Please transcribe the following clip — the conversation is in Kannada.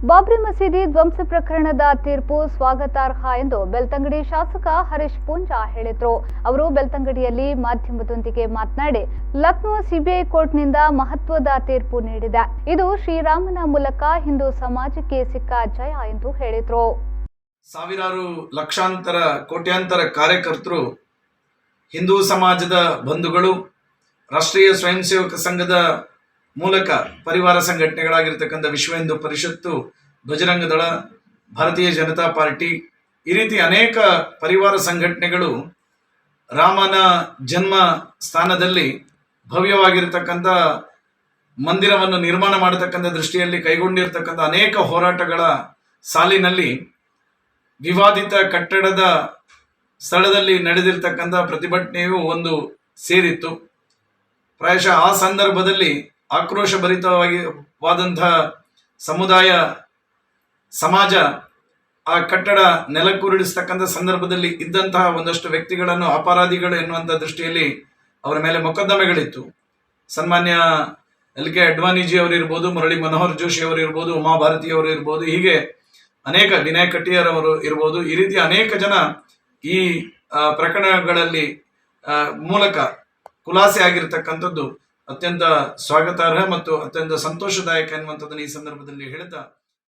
ಬಾಬ್ರಿ ಮಸೀದಿ ಧ್ವಂಸ ಪ್ರಕರಣದ ತೀರ್ಪು ಸ್ವಾಗತಾರ್ಹ ಎಂದು ಬೆಳ್ತಂಗಡಿ ಶಾಸಕ ಹರೀಶ್ ಪೂಂಜಾ ಹೇಳಿದರು. ಅವರು ಬೆಳ್ತಂಗಡಿಯಲ್ಲಿ ಮಾಧ್ಯಮದೊಂದಿಗೆ ಮಾತನಾಡಿ, ಲಕ್ನೋ ಸಿಬಿಐ ಕೋರ್ಟ್ನಿಂದ ಮಹತ್ವದ ತೀರ್ಪು ನೀಡಿದೆ. ಇದು ಶ್ರೀರಾಮನ ಮೂಲಕ ಹಿಂದೂ ಸಮಾಜಕ್ಕೆ ಸಿಕ್ಕ ಜಯ ಎಂದು ಹೇಳಿದರು. ಸಾವಿರಾರು ಲಕ್ಷಾಂತರ ಕೋಟ್ಯಾಂತರ ಕಾರ್ಯಕರ್ತರು, ಹಿಂದೂ ಸಮಾಜದ ಬಂಧುಗಳು, ರಾಷ್ಟ್ರೀಯ ಸ್ವಯಂ ಸೇವಕ ಸಂಘದ ಮೂಲಕ ಪರಿವಾರ ಸಂಘಟನೆಗಳಾಗಿರ್ತಕ್ಕಂಥ ವಿಶ್ವ ಹಿಂದೂ ಪರಿಷತ್ತು, ಬಜರಂಗ ದಳ, ಭಾರತೀಯ ಜನತಾ ಪಾರ್ಟಿ, ಈ ರೀತಿ ಅನೇಕ ಪರಿವಾರ ಸಂಘಟನೆಗಳು ರಾಮನ ಜನ್ಮ ಸ್ಥಾನದಲ್ಲಿ ಭವ್ಯವಾಗಿರ್ತಕ್ಕಂಥ ಮಂದಿರವನ್ನು ನಿರ್ಮಾಣ ಮಾಡತಕ್ಕಂಥ ದೃಷ್ಟಿಯಲ್ಲಿ ಕೈಗೊಂಡಿರ್ತಕ್ಕಂಥ ಅನೇಕ ಹೋರಾಟಗಳ ಸಾಲಿನಲ್ಲಿ ವಿವಾದಿತ ಕಟ್ಟಡದ ಸ್ಥಳದಲ್ಲಿ ನಡೆದಿರ್ತಕ್ಕಂಥ ಪ್ರತಿಭಟನೆಯು ಒಂದು ಸೇರಿತ್ತು. ಪ್ರಾಯಶಃ ಆ ಸಂದರ್ಭದಲ್ಲಿ ಆಕ್ರೋಶಭರಿತವಾದಂತಹ ಸಮುದಾಯ ಸಮಾಜ ಆ ಕಟ್ಟಡ ನೆಲಕ್ಕುರುಳಿಸ್ತಕ್ಕಂಥ ಸಂದರ್ಭದಲ್ಲಿ ಇದ್ದಂತಹ ಒಂದಷ್ಟು ವ್ಯಕ್ತಿಗಳನ್ನು ಅಪರಾಧಿಗಳು ಎನ್ನುವಂಥ ದೃಷ್ಟಿಯಲ್ಲಿ ಅವರ ಮೇಲೆ ಮೊಕದ್ದಮೆಗಳಿತ್ತು. ಸನ್ಮಾನ್ಯ LK ಅಡ್ವಾಣಿಜಿ ಅವರು ಇರ್ಬೋದು, ಮುರಳಿ ಮನೋಹರ್ ಜೋಶಿ ಅವರು ಇರ್ಬೋದು, ಉಮಾಭಾರತಿ ಅವರು ಇರ್ಬೋದು, ಹೀಗೆ ಅನೇಕ ವಿನಯ್ ಕಟ್ಟಿಯಾರ್ ಅವರು ಇರ್ಬೋದು, ಈ ರೀತಿ ಅನೇಕ ಜನ ಈ ಪ್ರಕರಣಗಳಲ್ಲಿ ಮೂಲಕ ಖುಲಾಸೆ ಆಗಿರ್ತಕ್ಕಂಥದ್ದು ಅತ್ಯಂತ ಸ್ವಾಗತಾರ್ಹ ಮತ್ತು ಅತ್ಯಂತ ಸಂತೋಷದಾಯಕ ಎನ್ನುವಂಥದ್ದನ್ನು ಈ ಸಂದರ್ಭದಲ್ಲಿ ಹೇಳ್ತಾ